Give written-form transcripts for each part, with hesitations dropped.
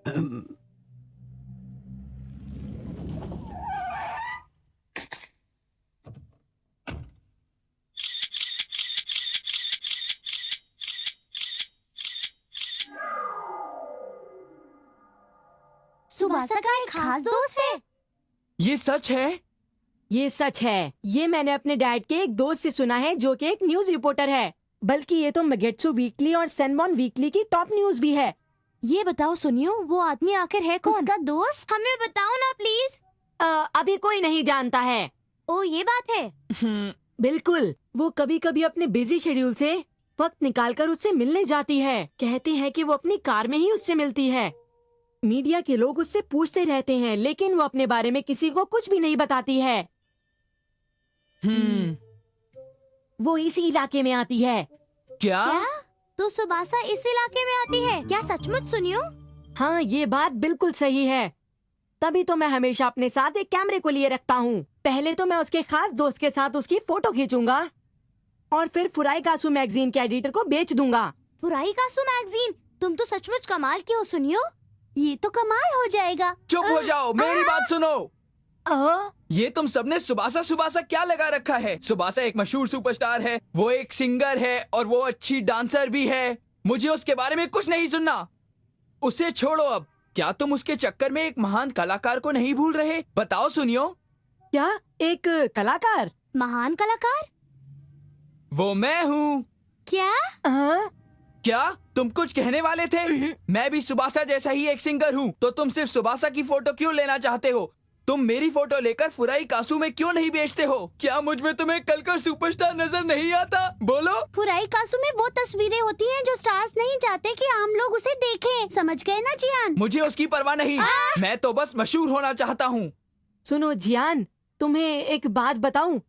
Tsubasa का एक खास दोस्त है। ये सच है? ये सच है। ये मैंने अपने डैड के एक दोस्त से सुना है जो कि एक न्यूज रिपोर्टर है। बल्कि ये तो मेगेट्सु वीकली और सेनमॉन वीकली की टॉप न्यूज भी है। ये बताओ सुनियो, वो आदमी आखिर है कौन? उसका दोस्त? हमें बताओ ना प्लीज। अभी कोई नहीं जानता है। ओ ये बात है। बिल्कुल। वो कभी कभी अपने बिजी शेड्यूल से वक्त निकालकर उससे मिलने जाती है। कहते हैं कि वो अपनी कार में ही उससे मिलती है। मीडिया के लोग उससे पूछते रहते हैं, लेकिन वो अपने बारे में किसी को कुछ भी नहीं बताती है। वो इसी इलाके में आती है। क्या? तो सुबासा इस इलाके में आती है क्या? सचमुच सुनियो? हाँ, ये बात बिल्कुल सही है। तभी तो मैं हमेशा अपने साथ एक कैमरे को लिए रखता हूँ। पहले तो मैं उसके खास दोस्त के साथ उसकी फोटो खींचूंगा और फिर फुराईकासु मैगजीन के एडिटर को बेच दूंगा। फुराईकासु मैगजीन? तुम तो सचमुच कमाल की हो सुनियो। ये तो कमाल हो जाएगा। चुप हो जाओ, मेरी बात सुनो। ये तुम सबने सुबासा सुबासा क्या लगा रखा है? सुबासा एक मशहूर सुपरस्टार है, वो एक सिंगर है और वो अच्छी डांसर भी है। मुझे उसके बारे में कुछ नहीं सुनना। उसे छोड़ो अब। क्या तुम उसके चक्कर में एक महान कलाकार को नहीं भूल रहे? बताओ सुनियो। क्या? एक कलाकार? महान कलाकार? वो मैं हूँ। क्या? क्या तुम कुछ कहने वाले थे? मैं भी सुबासा जैसा ही एक सिंगर हूँ। तो तुम सिर्फ सुबासा की फोटो क्यों लेना चाहते हो? तुम मेरी फोटो लेकर फुराईकासु में क्यों नहीं बेचते हो? क्या मुझ में तुम्हें कल का सुपरस्टार नजर नहीं आता? बोलो। फुराईकासु में वो तस्वीरें होती हैं जो स्टार्स नहीं चाहते कि आम लोग उसे देखें। समझ गए ना जियान? मुझे उसकी परवाह नहीं। मैं तो बस मशहूर होना चाहता हूँ। सुनो जियान, तुम्हें एक बात बताऊं?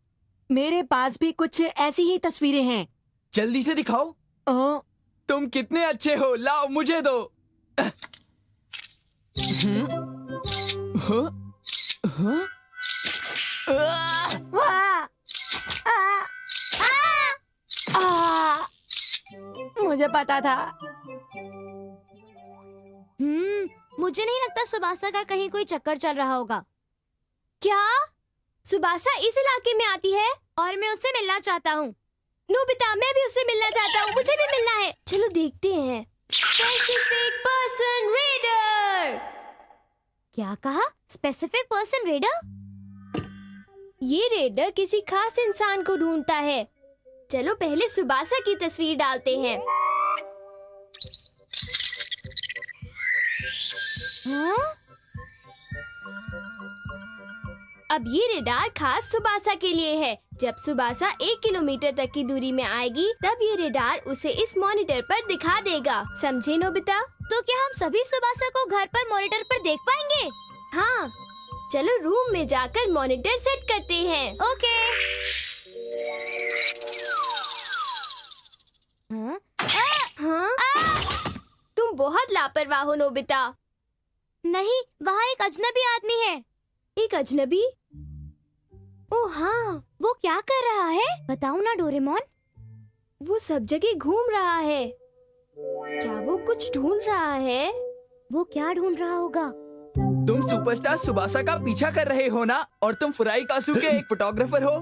मेरे पास भी कुछ ऐसी ही तस्वीरें हैं। जल्दी से दिखाओ। तुम कितने अच्छे हो, लाओ मुझे दो। मुझे पता था। मुझे नहीं लगता सुबासा का कहीं कोई चक्कर चल रहा होगा। क्या? सुबासा इस इलाके में आती है और मैं उससे मिलना चाहता हूँ। नोबिता, मैं भी उससे मिलना चाहता हूँ। मुझे भी मिलना है। चलो देखते हैं। Specific person raider. क्या कहा? Specific person raider? ये रेडर किसी खास इंसान को ढूंढता है। चलो पहले सुबासा की तस्वीर डालते हैं। अब ये रेडार खास सुबासा के लिए है। जब सुबासा 1 किलोमीटर तक की दूरी में आएगी, तब ये रेडार उसे इस मॉनिटर पर दिखा देगा। समझे नोबिता? तो क्या हम सभी सुबासा को घर पर मॉनिटर पर देख पाएंगे? हाँ, चलो रूम में जाकर मॉनिटर सेट करते हैं। ओके। तुम बहुत लापरवाह हो नोबिता। नहीं, वहाँ एक अजनबी आदमी है। एक अजनबी? ओह हाँ, वो क्या कर रहा है? बताओ ना डोरेमोन। वो सब जगह घूम रहा है। क्या वो कुछ ढूंढ रहा है? वो क्या ढूंढ रहा होगा? तुम सुपरस्टार सुबासा का पीछा कर रहे हो ना? और तुम फुराईकासु के एक फोटोग्राफर हो।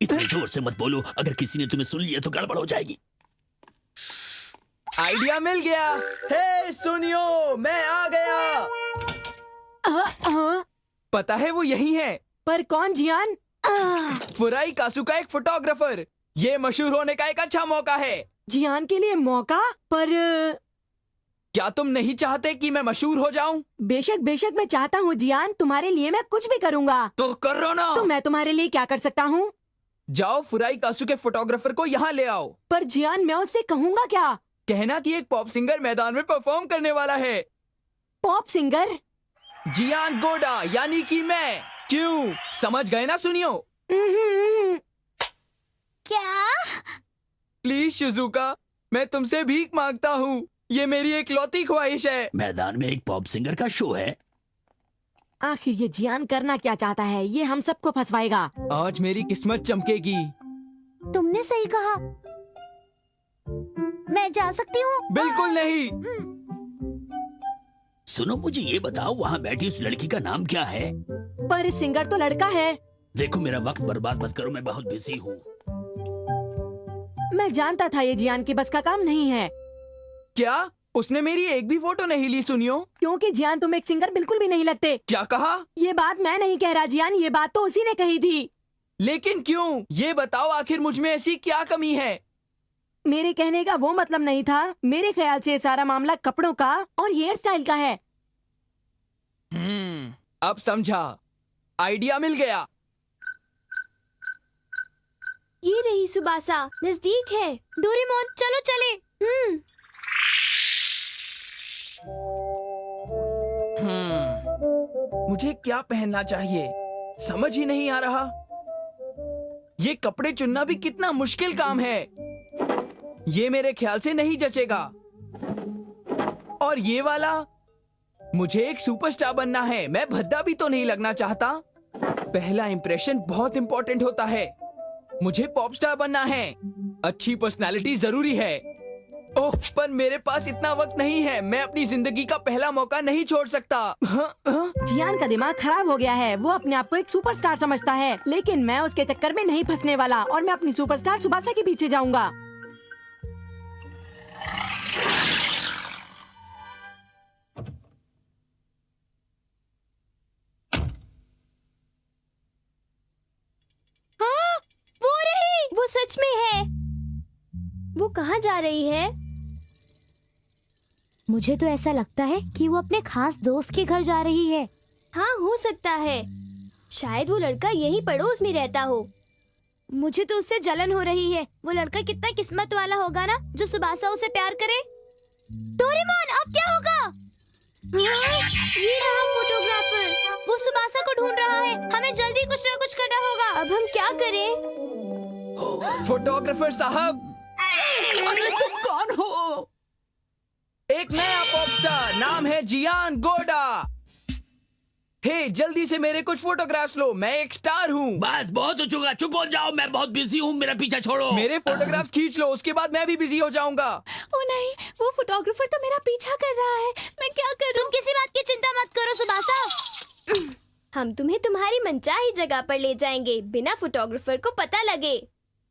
इतने जोर से मत बोलो, अगर किसी ने तुम्हें सुन लिया तो गड़बड़ हो जाएगी। आइडिया मिल गया। हे सुनियो, मैं आ गया। पता है वो यही है। पर कौन जियान? फुराईकासु का एक फोटोग्राफर। ये मशहूर होने का एक अच्छा मौका है। जियान के लिए मौका? पर क्या तुम नहीं चाहते कि मैं मशहूर हो जाऊं? बेशक बेशक मैं चाहता हूँ जियान। तुम्हारे लिए मैं कुछ भी करूँगा। तो करो ना। तो मैं तुम्हारे लिए क्या कर सकता हूँ? जाओ फुराईकासु के फोटोग्राफर को यहाँ ले आओ। पर जियान, मैं उससे कहूँगा क्या? कहना कि एक पॉप सिंगर मैदान में परफॉर्म करने वाला है। Pop singer? जियान गोडा, यानी कि मैं। क्यों, समझ गए ना सुनियो? क्या? प्लीज शिजुका, मैं तुमसे भीख मांगता हूँ। ये मेरी इकलौती ख्वाहिश है। मैदान में एक पॉप सिंगर का शो है। आखिर ये जियान करना क्या चाहता है? ये हम सबको फंसवाएगा। आज मेरी किस्मत चमकेगी। तुमने सही कहा। मैं जा सकती हूँ? बिल्कुल नहीं। सुनो, मुझे ये बताओ, वहाँ बैठी उस लड़की का नाम क्या है? पर सिंगर तो लड़का है। देखो, मेरा वक्त बर्बाद मत करो, मैं बहुत बिजी हूँ। मैं जानता था ये जियान की बस का काम नहीं है, क्या उसने मेरी एक भी फोटो नहीं ली सुनियो? क्योंकि जियान तुम एक सिंगर बिल्कुल भी नहीं लगते। क्या कहा? ये बात मैं नहीं कह रहा जियान, ये बात तो उसी ने कही थी। लेकिन क्यों? ये बताओ, आखिर मुझ में ऐसी क्या कमी है? मेरे कहने का वो मतलब नहीं था। मेरे ख्याल से ये सारा मामला कपड़ों का और हेयर स्टाइल का है। अब समझा, आइडिया मिल गया। ये रही सुबासा, नजदीक है। डोरेमोन चलो चले। मुझे क्या पहनना चाहिए, समझ ही नहीं आ रहा। ये कपड़े चुनना भी कितना मुश्किल काम है। ये मेरे ख्याल से नहीं जचेगा। और ये वाला, मुझे एक सुपरस्टार बनना है, मैं भद्दा भी तो नहीं लगना चाहता। पहला इंप्रेशन बहुत इंपॉर्टेंट होता है। मुझे पॉप स्टार बनना है, अच्छी पर्सनालिटी जरूरी है। ओह, पर मेरे पास इतना वक्त नहीं है। मैं अपनी जिंदगी का पहला मौका नहीं छोड़ सकता। जियान का दिमाग खराब हो गया है। वो अपने आप को एक सुपरस्टार समझता है, लेकिन मैं उसके चक्कर में नहीं फंसने वाला और मैं अपनी सुपरस्टार सुबासा के पीछे जाऊंगा। हाँ, वो रही। वो सच में है। वो कहाँ जा रही है? मुझे तो ऐसा लगता है कि वो अपने खास दोस्त के घर जा रही है। हाँ, हो सकता है। शायद वो लड़का यहीं पड़ोस में रहता हो। मुझे तो उससे जलन हो रही है। वो लड़का कितना किस्मत वाला होगा ना, जो सुबासा उसे प्यार करे। डोरेमोन, अब क्या होगा? हाँ, ये रहा फोटोग्राफर। वो सुबासा को ढूंढ रहा है। हमें जल्दी कुछ ना कुछ करना होगा। अब हम क्या करें? फोटोग्राफर साहब, अरे तुम कौन हो? एक नया पॉप स्टार, नाम है जियान गोडा। हे, जल्दी से मेरे कुछ फोटोग्राफ्स लो, मैं एक स्टार हूँ। बस बहुत हो चुका, चुप हो जाओ, मैं बहुत बिजी हूँ, मेरा पीछा छोड़ो। मेरे फोटोग्राफ्स खींच लो, उसके बाद मैं भी बिजी हो जाऊंगा। ओ नहीं, वो फोटोग्राफर तो मेरा पीछा कर रहा है। मैं क्या करूं? तुम किसी बात की चिंता मत करो सुबासा। हम तुम्हें तुम्हारी मनचाही जगह पर ले जाएंगे, बिना फोटोग्राफर को पता लगे।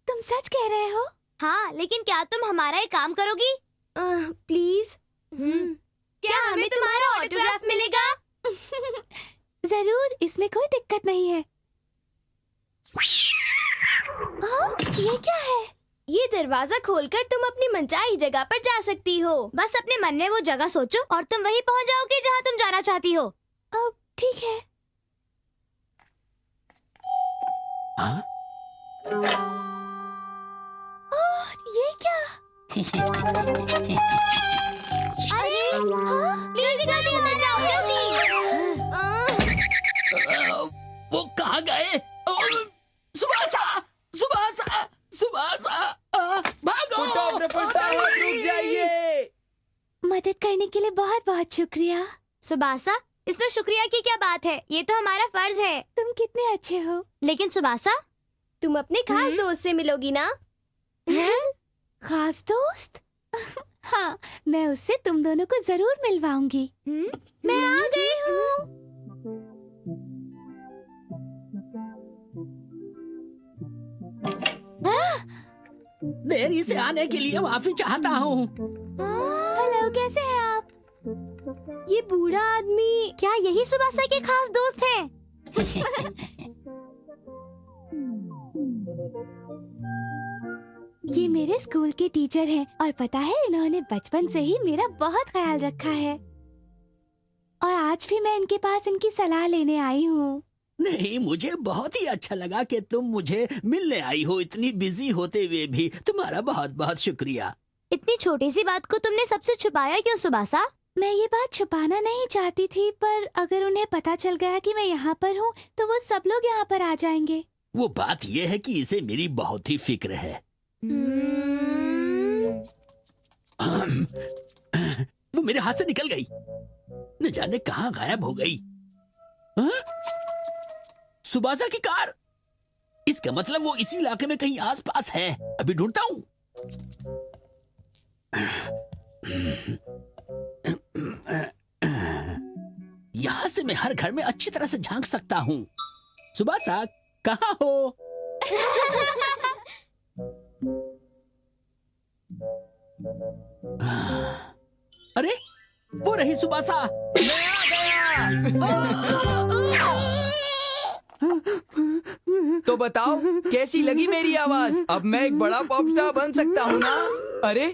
तुम सच कह रहे हो? हाँ, लेकिन क्या तुम हमारा एक काम करोगी? प्लीज। क्या हमें तुम्हारा ऑटोग्राफ मिलेगा? जरूर, इसमें कोई दिक्कत नहीं है। ये क्या है? ये दरवाजा खोलकर तुम अपनी मनचाही जगह पर जा सकती हो। बस अपने मन में वो जगह सोचो और तुम वहीं पहुंच जाओगे जहां तुम जाना चाहती हो। अब ठीक है। हाँ? ओह, ये क्या? अरे हाँ, जल्दी जल्दी अंदर जाओ, जल्दी। वो कहाँ गए? सुबासा, सुबासा, सुबासा, भागो! फोटोग्राफर साहब, रुक जाइए। मदद करने के लिए बहुत बहुत शुक्रिया। सुबासा, इसमें शुक्रिया की क्या बात है? ये तो हमारा फर्ज है। तुम कितने अच्छे हो। लेकिन सुबासा, तुम अपने खास दोस्त से मिलोगी ना? खास दोस्त? हाँ, मैं उससे तुम दोनों को जरूर मिलवाऊंगी। मैं आ गई हूँ। देरी से आने के लिए माफी चाहता हूँ। हेलो, कैसे हैं आप? ये बूढ़ा आदमी, क्या यही सुबासा के खास दोस्त है? ये मेरे स्कूल के टीचर हैं और पता है, इन्होंने बचपन से ही मेरा बहुत ख्याल रखा है और आज भी मैं इनके पास इनकी सलाह लेने आई हूँ। नहीं, मुझे बहुत ही अच्छा लगा कि तुम मुझे मिलने आई हो, इतनी बिजी होते हुए भी। तुम्हारा बहुत बहुत शुक्रिया। इतनी छोटी सी बात को तुमने सबसे छुपाया क्यों सुबासा? मैं ये बात छुपाना नहीं चाहती थी, पर अगर उन्हें पता चल गया कि मैं यहाँ पर हूँ तो वो सब लोग यहाँ पर आ जाएंगे। वो बात ये है कि इसे मेरी बहुत ही फिक्र है। वो मेरे हाथ से निकल गई, न जाने कहाँ गायब हो गई। हाँ? सुबासा की कार। इसका मतलब वो इसी इलाके में कहीं आसपास है। अभी ढूंढता हूँ। से मैं हर घर में अच्छी तरह से झांक सकता हूँ। सुबासा, कहाँ हो? अरे, वो रही सुबासा। तो बताओ कैसी लगी मेरी आवाज? अब मैं एक बड़ा पॉप स्टार बन सकता हूँ ना? अरे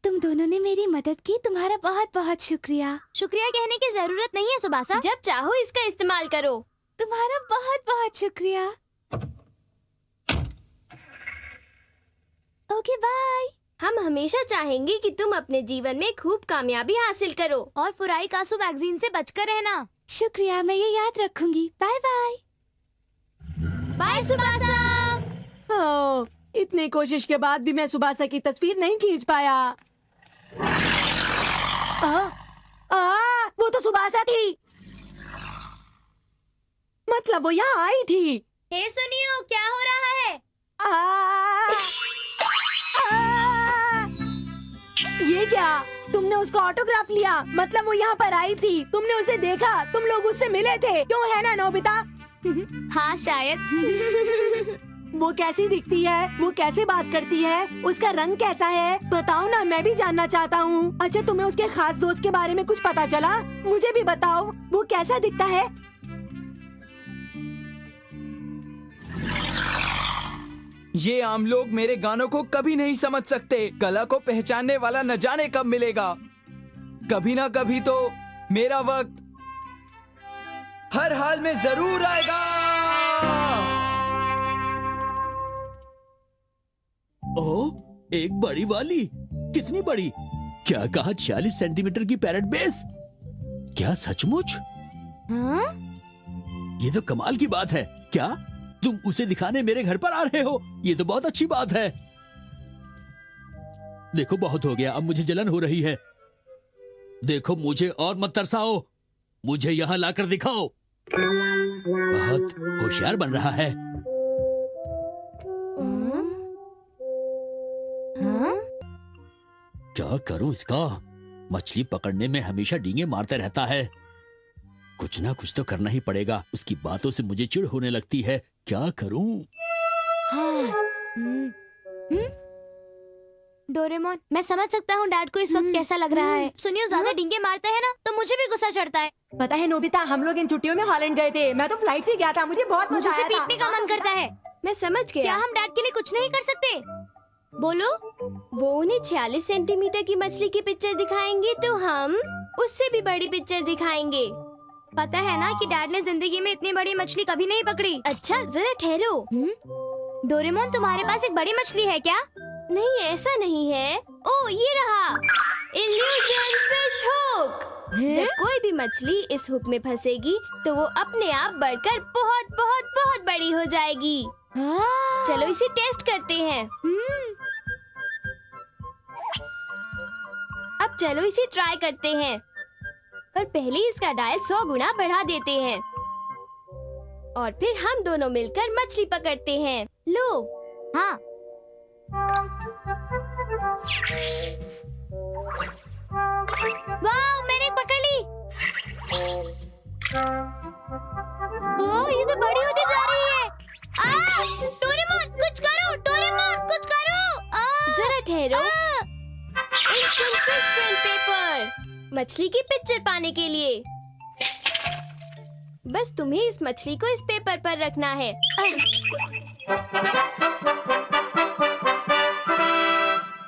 तुम दोनों ने मेरी मदद की, तुम्हारा बहुत बहुत शुक्रिया। शुक्रिया कहने की जरूरत नहीं है सुबासा, जब चाहो इसका इस्तेमाल करो। तुम्हारा बहुत बहुत शुक्रिया। Okay bye. हम हमेशा चाहेंगे कि तुम अपने जीवन में खूब कामयाबी हासिल करो और फुराई कासू मैगजीन से बचकर रहना। शुक्रिया, मैं ये याद रखूंगी। Bye bye. Bye Tsubasa. Oh, इतनी कोशिश के बाद भी मैं सुबासा की तस्वीर नहीं खींच पाया। वो तो सुबासा थी। मतलब वो यहाँ आई थी। हे सुनियो, क्या हो रहा है? ये क्या? तुमने उसका ऑटोग्राफ लिया? मतलब वो यहाँ पर आई थी, तुमने उसे देखा, तुम लोग उससे मिले थे, क्यों है ना नोबिता? हाँ शायद। वो कैसी दिखती है? वो कैसे बात करती है? उसका रंग कैसा है? बताओ ना, मैं भी जानना चाहता हूँ। अच्छा, तुम्हें उसके खास दोस्त के बारे में कुछ पता चला? मुझे भी बताओ, वो कैसा दिखता है? ये आम लोग मेरे गानों को कभी नहीं समझ सकते। कला को पहचानने वाला न जाने कब मिलेगा। कभी ना कभी तो मेरा वक्त हर हाल में जरूर आएगा। ओह, एक बड़ी वाली। कितनी बड़ी? क्या कहा, 40 सेंटीमीटर की पैरेट बेस? क्या सचमुच? हाँ? ये तो कमाल की बात है। क्या तुम उसे दिखाने मेरे घर पर आ रहे हो? ये तो बहुत अच्छी बात है। देखो, बहुत हो गया, अब मुझे जलन हो रही है। देखो, मुझे और मत तरसाओ, मुझे यहाँ लाकर दिखाओ। बहुत होशियार बन रहा है। हाँ? क्या करूं इसका? मछली पकड़ने में हमेशा डींगे मारते रहता है। कुछ ना कुछ तो करना ही पड़ेगा। उसकी बातों से मुझे चिढ़ होने लगती है। क्या करूं? डोरेमोन, मैं समझ सकता हूँ डैड को इस वक्त कैसा लग रहा है। सुनियो, ज्यादा डींगे मारता है ना तो मुझे भी गुस्सा चढ़ता है। पता है नोबिता, हम लोग इन छुट्टियों में हॉलैंड गए थे। मैं तो फ्लाइट से गया था, मुझे बहुत मुझे मजा उसे आया था। पीटने का मन करता है। मैं समझ गया। क्या हम डैड के लिए कुछ नहीं कर सकते? बोलो। वो उन्हें 46 सेंटीमीटर की मछली की पिक्चर दिखाएंगे तो हम उससे भी बड़ी पिक्चर दिखाएंगे। पता है ना कि डैड ने जिंदगी में इतनी बड़ी मछली कभी नहीं पकड़ी। अच्छा, जरा ठहरो। डोरेमोन, तुम्हारे पास एक बड़ी मछली है क्या? नहीं, ऐसा नहीं है। ओ, ये रहा इल्यूजन फिश हुक। जब कोई भी मछली इस हुक में फंसेगी तो वो अपने आप बढ़कर बहुत बहुत बहुत बड़ी हो जाएगी। चलो इसे टेस्ट करते हैं। अब चलो इसे ट्राई करते हैं, पर पहले इसका डायल 100 गुना बढ़ा देते हैं और फिर हम दोनों मिलकर मछली पकड़ते हैं। लो। हाँ। वाह, मैंने पकड़ ली। ओह, ये तो बड़ी होती जा रही है। डोरेमोन, कुछ करो। डोरेमोन, कुछ करो। जरा ठहरो। इंस्टेंट फिश प्रिंट पेपर, मछली की पिक्चर पाने के लिए बस तुम्हें इस मछली को इस पेपर पर रखना है।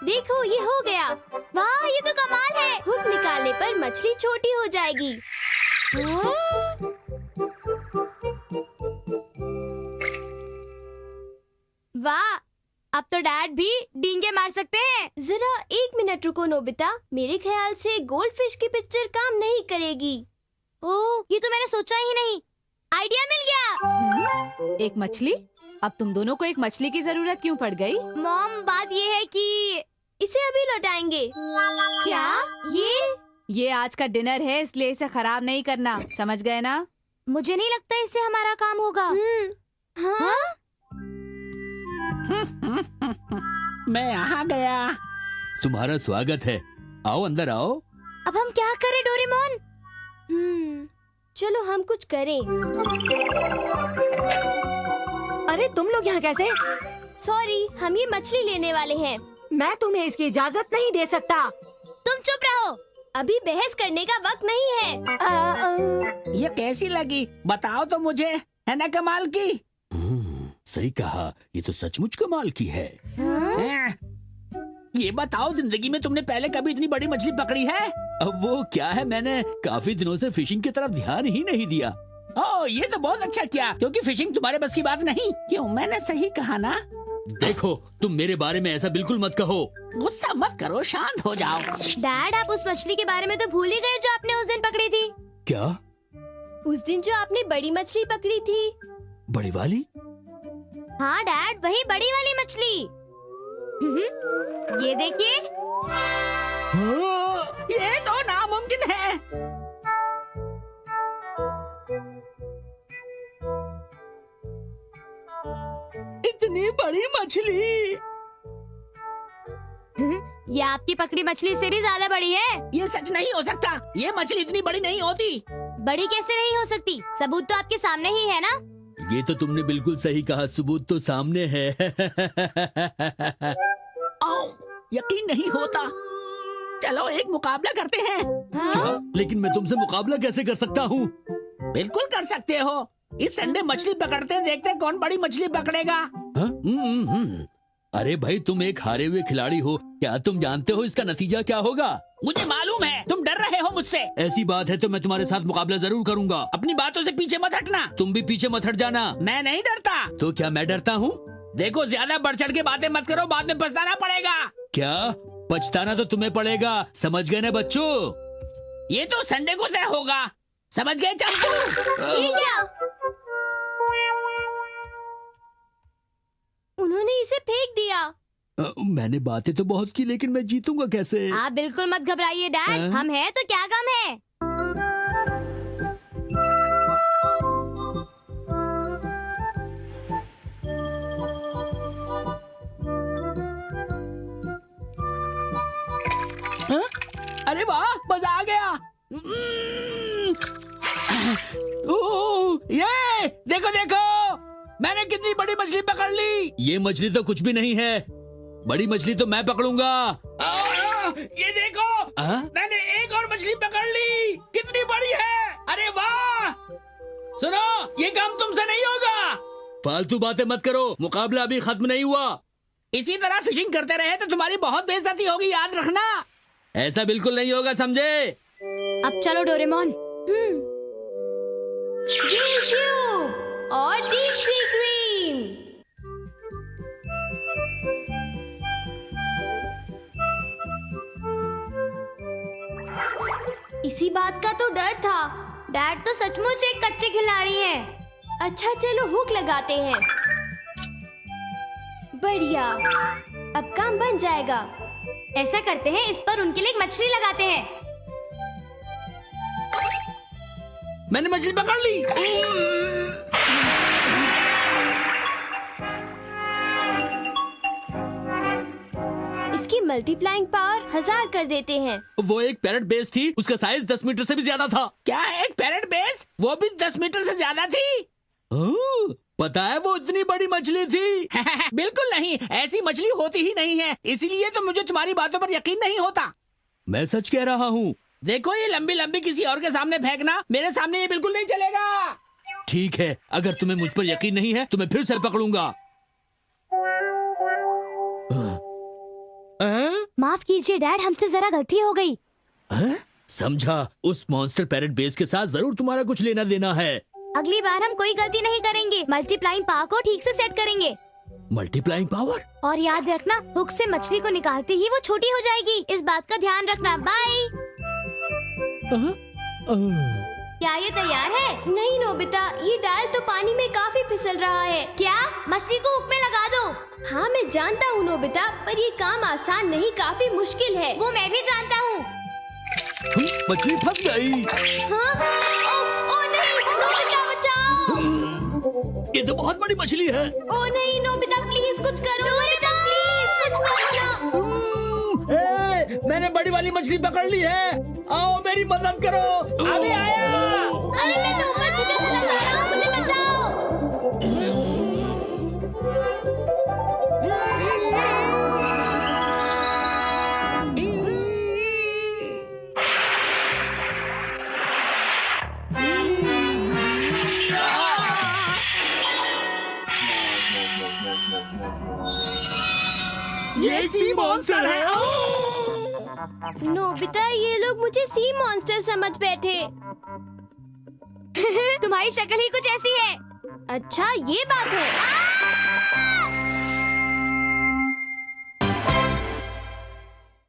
देखो, ये हो गया। वाह, ये तो कमाल है। हुक निकालने पर मछली छोटी हो जाएगी। वाह, अब तो डैड भी डींगे मार सकते हैं। जरा 1 मिनट रुको नोबिता, मेरे ख्याल से गोल्ड फिश की पिक्चर काम नहीं करेगी। ओह, ये तो मैंने सोचा ही नहीं। आइडिया मिल गया। एक मछली? अब तुम दोनों को एक मछली की जरूरत क्यों पड़ गई? मॉम, बात ये है कि इसे अभी लौटाएंगे। क्या? ये आज का डिनर है, इसलिए इसे खराब नहीं करना, समझ गए ना? मुझे नहीं लगता इससे हमारा काम होगा। हाँ? मैं आ गया। तुम्हारा स्वागत है। आओ अंदर आओ। अब हम क्या करें डोरेमोन? चलो हम कुछ करें। अरे तुम लोग यहाँ कैसे? सॉरी, हम ये मछली लेने वाले हैं। मैं तुम्हें इसकी इजाजत नहीं दे सकता। तुम चुप रहो, अभी बहस करने का वक्त नहीं है। ये कैसी लगी बताओ तो मुझे, है ना कमाल की? सही कहा, ये तो सचमुच कमाल की है। हाँ? ये बताओ, जिंदगी में तुमने पहले कभी इतनी बड़ी मछली पकड़ी है? अब वो क्या है, मैंने काफी दिनों से फिशिंग की तरफ ध्यान ही नहीं दिया। ओह, ये तो बहुत अच्छा किया, क्योंकि फिशिंग तुम्हारे बस की बात नहीं। क्यों, मैंने सही कहा ना? देखो, तुम मेरे बारे में ऐसा बिल्कुल मत कहो। गुस्सा मत करो, शांत हो जाओ। डैड, आप उस मछली के बारे में तो भूल ही गए जो आपने उस दिन पकड़ी थी। क्या? उस दिन जो आपने बड़ी मछली पकड़ी थी। बड़ी वाली? हाँ डैड, वही बड़ी वाली मछली। ये देखिए। ये तो नामुमकिन है। इतनी बड़ी मछली? ये आपकी पकड़ी मछली से भी ज्यादा बड़ी है। ये सच नहीं हो सकता, ये मछली इतनी बड़ी नहीं होती। बड़ी कैसे नहीं हो सकती? सबूत तो आपके सामने ही है ना। ये तो तुमने बिल्कुल सही कहा, सबूत तो सामने है। यकीन नहीं होता। चलो एक मुकाबला करते हैं। हाँ? क्या? लेकिन मैं तुमसे मुकाबला कैसे कर सकता हूँ? बिल्कुल कर सकते हो। इस संडे मछली पकड़ते हैं, देखते हैं कौन बड़ी मछली पकड़ेगा। अरे भाई, तुम एक हारे हुए खिलाड़ी हो, क्या तुम जानते हो इसका नतीजा क्या होगा? मुझे मालूम है, तुम डर रहे हो मुझसे। ऐसी बात है तो मैं तुम्हारे साथ मुकाबला जरूर करूंगा। अपनी बातों से पीछे मत हटना। तुम भी पीछे मत हट जाना। मैं नहीं डरता। तो क्या मैं डरता हूँ? देखो, ज्यादा बढ़ चढ़ के बातें मत करो, बाद में पछताना पड़ेगा। क्या? पछताना तो तुम्हें पड़ेगा, समझ गए ना बच्चों? ये तो संडे को तय होगा, समझ गए चंपू? ये क्या? उन्होंने इसे फेंक दिया। मैंने बातें तो बहुत की, लेकिन मैं जीतूंगा कैसे? आप बिल्कुल मत घबराइए डैड, हम हैं तो क्या गम है। अरे वाह, मजा आ गया। ओह, ये देखो देखो, मैंने कितनी बड़ी मछली पकड़ ली। ये मछली तो कुछ भी नहीं है, बड़ी मछली तो मैं पकड़ूंगा। ये देखो, मैंने एक और मछली पकड़ ली, कितनी बड़ी है। अरे वाह! सुनो, ये काम तुमसे नहीं होगा। फालतू बातें मत करो, मुकाबला अभी खत्म नहीं हुआ। इसी तरह फिशिंग करते रहे तो तुम्हारी बहुत बेइज्जती होगी, याद रखना। ऐसा बिल्कुल नहीं होगा, समझे? अब चलो डोरेमोन। गिल ट्यूब और डीप सी क्रीम। इसी बात का तो डर था। डैड तो सचमुच एक कच्चे खिलाड़ी हैं। अच्छा चलो हुक लगाते हैं। बढ़िया, अब काम बन जाएगा। ऐसा करते हैं, इस पर उनके लिए एक मछली लगाते हैं। मैंने मछली पकड़ ली। इसकी मल्टीप्लाइंग पावर 1000 कर देते हैं। वो एक पैरेट बेस थी, उसका साइज 10 मीटर से भी ज्यादा था। क्या एक पैरेट बेस, वो भी 10 मीटर से ज्यादा थी? पता है वो इतनी बड़ी मछली थी? बिल्कुल नहीं, ऐसी मछली होती ही नहीं है, इसीलिए तो मुझे तुम्हारी बातों पर यकीन नहीं होता। मैं सच कह रहा हूँ। देखो, ये लंबी लंबी किसी और के सामने फेंकना, मेरे सामने ये बिल्कुल नहीं चलेगा। ठीक है, अगर तुम्हें मुझ पर यकीन नहीं है तो मैं फिर से पकड़ूंगा। माफ कीजिए डैड, हमसे जरा गलती हो गई। समझा, उस मॉन्स्टर पैरेट बेस के साथ जरूर तुम्हारा कुछ लेना देना है। अगली बार हम कोई गलती नहीं करेंगे, मल्टीप्लाइंग पावर को ठीक से सेट करेंगे। Multiplying power? और याद रखना, हुक से मछली को निकालते ही वो छोटी हो जाएगी, इस बात का ध्यान रखना। बाय। क्या ये तैयार है? नहीं नोबिता, ये डाल तो पानी में काफी फिसल रहा है। क्या? मछली को हुक में लगा दो। हाँ मैं जानता हूँ नोबिता, पर ये काम आसान नहीं, काफी मुश्किल है। वो मैं भी जानता हूँ। मछली फंस गई। हाँ? ओ नहीं, नोबिता बचाओ। ये तो बहुत बड़ी मछली है। ओ नहीं नोबिता, प्लीज कुछ करो। नोबिता प्लीज कुछ करो ना। वाली मछली पकड़ ली है। आओ मेरी मदद करो। अभी आया। अरे मैं तो ऊपर नीचे चला जा रहा हूँ, मुझे बचाओ। ये एक सी मॉन्स्टर है। नोबिता, ये लोग मुझे सी मॉन्स्टर समझ बैठे। तुम्हारी शक्ल ही कुछ ऐसी है। अच्छा, ये बात है।